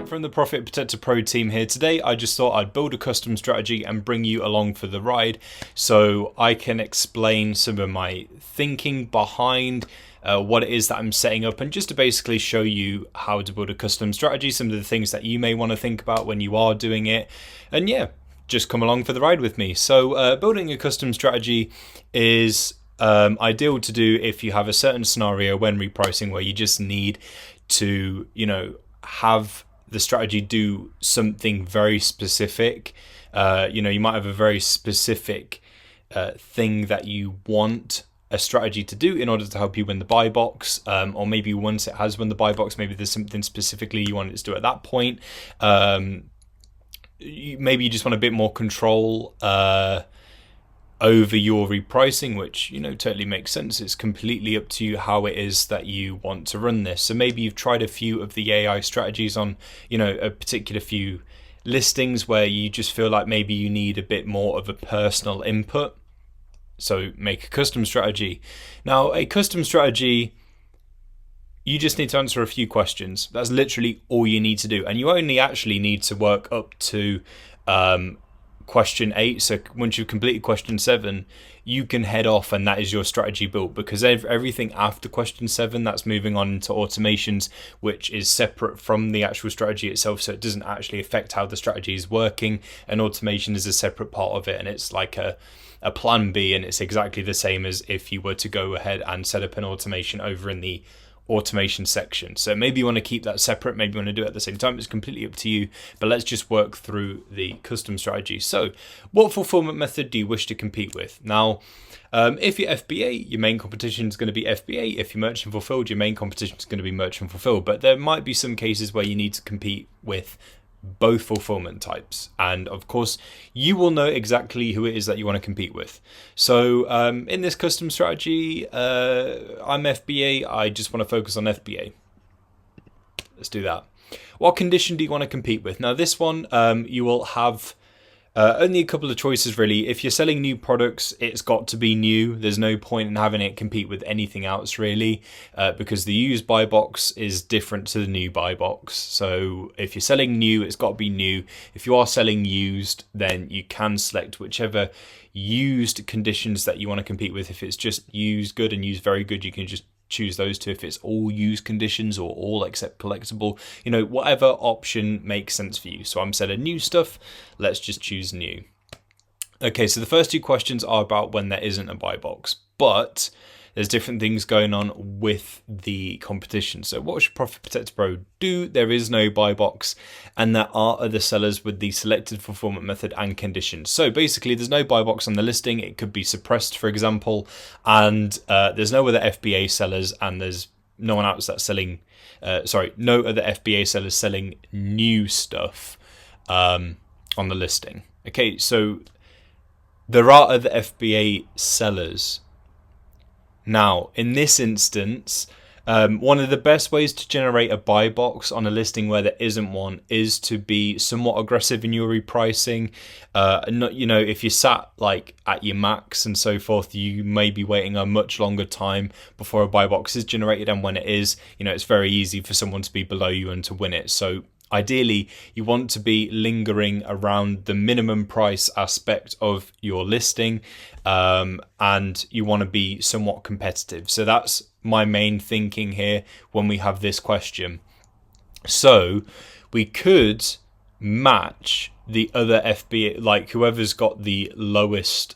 from the Profit Protector Pro team here. Today I just thought I'd build a custom strategy and bring you along for the ride so I can explain some of my thinking behind what it is that I'm setting up, and just to basically show you how to build a custom strategy, some of the things that you may want to think about when you are doing it. And yeah, just come along for the ride with me. So building a custom strategy is ideal to do if you have a certain scenario when repricing where you just need to, have the strategy do something very specific. You might have a very specific thing that you want a strategy to do in order to help you win the buy box, or maybe once it has won the buy box, maybe there's something specifically you want it to do at that point. Maybe you just want a bit more control over your repricing, which totally makes sense. It's completely up to you how it is that you want to run this. So maybe you've tried a few of the AI strategies on a particular few listings where you just feel like maybe you need a bit more of a personal input, so make a custom strategy. Now, a custom strategy, you just need to answer a few questions. That's literally all you need to do, and you only actually need to work up to question 8. So once you've completed question 7, you can head off, and that is your strategy built, because everything after question 7, that's moving on into automations, which is separate from the actual strategy itself, so it doesn't actually affect how the strategy is working. An automation is a separate part of it, and it's like a plan B, and it's exactly the same as if you were to go ahead and set up an automation over in the automation section. So maybe you want to keep that separate, maybe you want to do it at the same time. It's completely up to you, but let's just work through the custom strategy. So what fulfillment method do you wish to compete with? Now, if you're FBA, your main competition is going to be FBA. If you're merchant fulfilled, your main competition is going to be merchant fulfilled. But there might be some cases where you need to compete with both fulfillment types, and of course you will know exactly who it is that you want to compete with. So in this custom strategy, I'm FBA. I just want to focus on FBA. Let's do that. What condition do you want to compete with? Now this one, you will have only a couple of choices really. If you're selling new products, it's got to be new. There's no point in having it compete with anything else really, because the used buy box is different to the new buy box. So if you're selling new, it's got to be new. If you are selling used, then you can select whichever used conditions that you want to compete with. If it's just used good and used very good, you can just choose those two. If it's all used conditions or all except collectible, whatever option makes sense for you. So I'm selling new stuff, let's just choose new. Okay, so the first 2 questions are about when there isn't a buy box, but there's different things going on with the competition. So what should Profit Protector Pro do? There is no buy box, and there are other sellers with the selected fulfillment method and conditions. So basically there's no buy box on the listing. It could be suppressed, for example, and there's no other FBA sellers, and there's no one else that's selling, no other FBA sellers selling new stuff on the listing. Okay, so there are other FBA sellers. Now, in this instance, one of the best ways to generate a buy box on a listing where there isn't one is to be somewhat aggressive in your repricing. Not, if you're sat like at your max and so forth, you may be waiting a much longer time before a buy box is generated, and when it is, it's very easy for someone to be below you and to win it. So ideally, you want to be lingering around the minimum price aspect of your listing, and you want to be somewhat competitive. So that's my main thinking here when we have this question. So we could match the other FBA, like whoever's got the lowest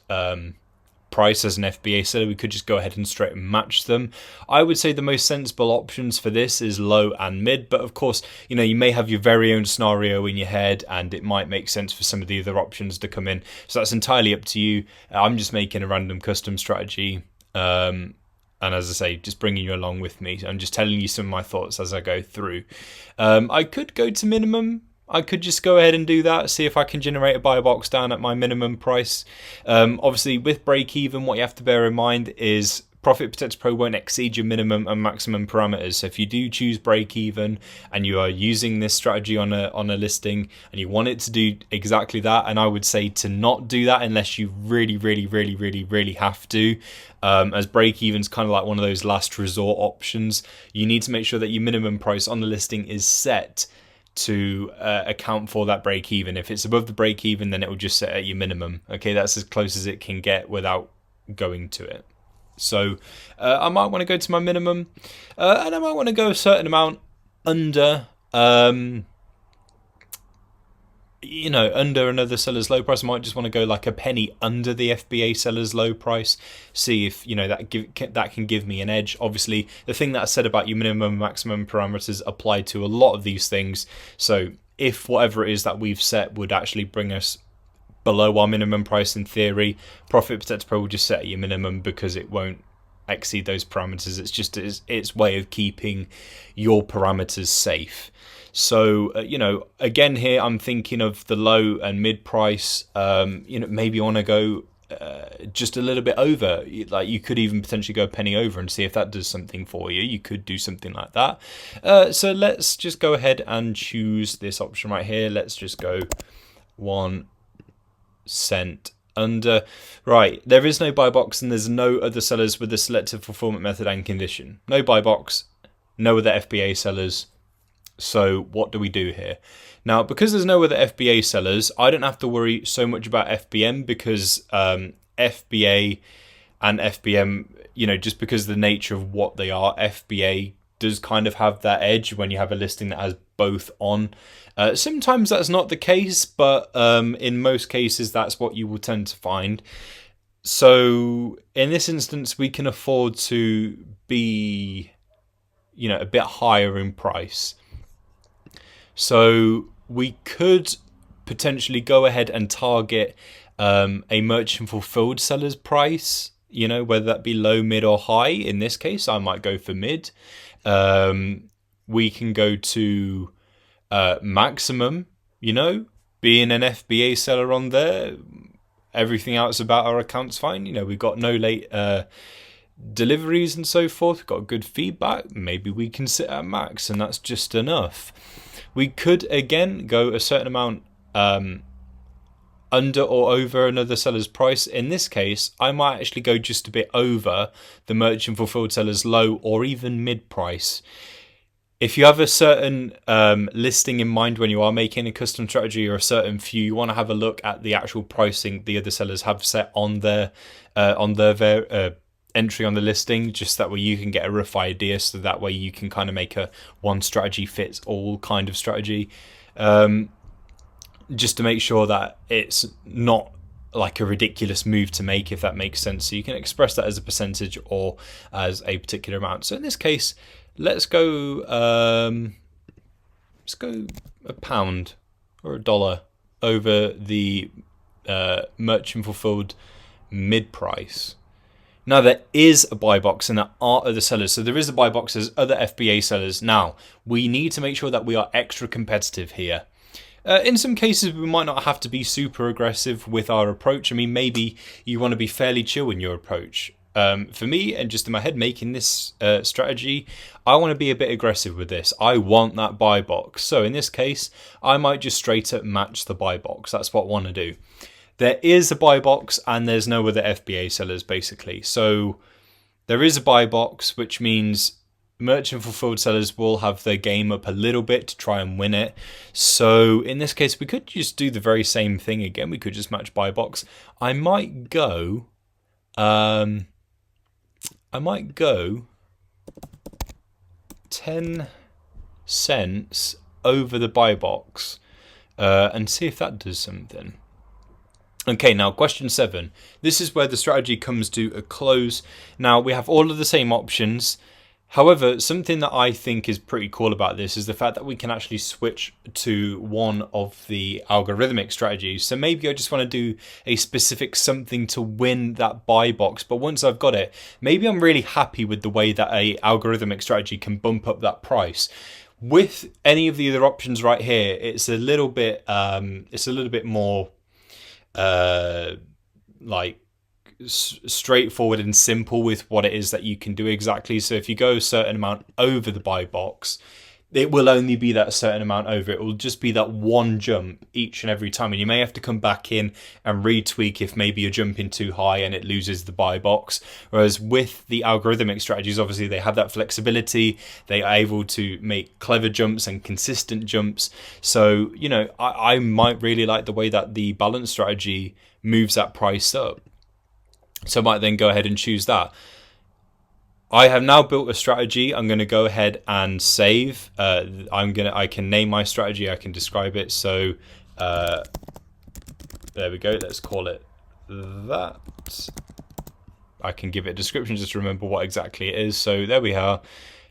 price as an FBA seller, we could just go ahead and straight match them. I would say the most sensible options for this is low and mid, but of course, you may have your very own scenario in your head, and it might make sense for some of the other options to come in. So that's entirely up to you. I'm just making a random custom strategy, and as I say, just bringing you along with me. I'm just telling you some of my thoughts as I go through. I could go to minimum. I could just go ahead and do that, see if I can generate a buy box down at my minimum price. Obviously, with break even, what you have to bear in mind is Profit Protector Pro won't exceed your minimum and maximum parameters. So if you do choose break even and you are using this strategy on a listing and you want it to do exactly that, and I would say to not do that unless you really have to, as break even is kind of like one of those last resort options. You need to make sure that your minimum price on the listing is set to account for that break even. If it's above the break even, then it will just set at your minimum. Okay, that's as close as it can get without going to it. So I might want to go to my minimum, and I might want to go a certain amount under. Under another seller's low price. I might just want to go like a penny under the FBA seller's low price, see if that can give me an edge. Obviously, the thing that I said about your minimum and maximum parameters apply to a lot of these things. So if whatever it is that we've set would actually bring us below our minimum price in theory, Profit Protector Pro will just set at your minimum because it won't exceed those parameters. It's just its way of keeping your parameters safe. So, again, here I'm thinking of the low and mid price. Maybe you want to go just a little bit over. Like, you could even potentially go a penny over and see if that does something for you. You could do something like that. So let's just go ahead and choose this option right here. Let's just go 1 cent under. Right, there is no buy box and there's no other sellers with the selected fulfillment method and condition. No buy box, no other FBA sellers. So what do we do here? Now, because there's no other FBA sellers, I don't have to worry so much about FBM because FBA and FBM, just because of the nature of what they are, FBA does kind of have that edge when you have a listing that has both on. Sometimes that's not the case, but in most cases, that's what you will tend to find. So in this instance, we can afford to be, a bit higher in price. So we could potentially go ahead and target a merchant fulfilled seller's price, whether that be low, mid or high. In this case, I might go for mid. We can go to maximum, being an FBA seller on there. Everything else about our account's fine. We've got no late deliveries and so forth. We've got good feedback. Maybe we can sit at max and that's just enough. We could, again, go a certain amount under or over another seller's price. In this case, I might actually go just a bit over the merchant fulfilled seller's low or even mid price. If you have a certain listing in mind when you are making a custom strategy or a certain few, you want to have a look at the actual pricing the other sellers have set on their entry on the listing, just that way you can get a rough idea, so that way you can kind of make a one strategy fits all kind of strategy, just to make sure that it's not like a ridiculous move to make, if that makes sense. So you can express that as a percentage or as a particular amount. So in this case, let's go a pound or $1 over the merchant fulfilled mid price. Now, there is a buy box and there are other sellers. So there is a buy box, there's other FBA sellers. Now, we need to make sure that we are extra competitive here. In some cases, we might not have to be super aggressive with our approach. I mean, maybe you want to be fairly chill in your approach. For me, and just in my head, making this strategy, I want to be a bit aggressive with this. I want that buy box. So in this case, I might just straight up match the buy box. That's what I want to do. There is a buy box and there's no other FBA sellers, basically. So there is a buy box, which means merchant fulfilled sellers will have their game up a little bit to try and win it. So in this case, we could just do the very same thing again. We could just match buy box. I might go 10 cents over the buy box and see if that does something. Okay, now question 7. This is where the strategy comes to a close. Now, we have all of the same options. However, something that I think is pretty cool about this is the fact that we can actually switch to one of the algorithmic strategies. So maybe I just want to do a specific something to win that buy box. But once I've got it, maybe I'm really happy with the way that a algorithmic strategy can bump up that price. With any of the other options right here, it's a little bit more straightforward and simple with what it is that you can do exactly. So if you go a certain amount over the buy box, it will only be that certain amount over. It will just be that one jump each and every time. And you may have to come back in and retweak if maybe you're jumping too high and it loses the buy box. Whereas with the algorithmic strategies, obviously they have that flexibility. They are able to make clever jumps and consistent jumps. So, you know, I might really like the way that the balance strategy moves that price up. So I might then go ahead and choose that. I have now built a strategy. I'm going to go ahead and save. I can name my strategy. I can describe it. So there we go. Let's call it that. I can give it a description just to remember what exactly it is. So there we are.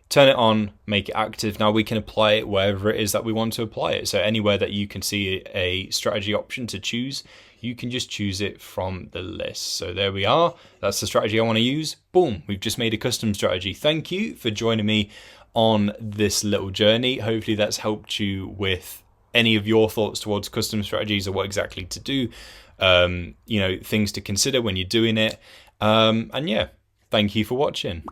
Turn it on, make it active. Now we can apply it wherever it is that we want to apply it. So anywhere that you can see a strategy option to choose, you can just choose it from the list. So there we are. That's the strategy I want to use. Boom, we've just made a custom strategy. Thank you for joining me on this little journey. Hopefully that's helped you with any of your thoughts towards custom strategies or what exactly to do, you know, things to consider when you're doing it. And yeah, thank you for watching.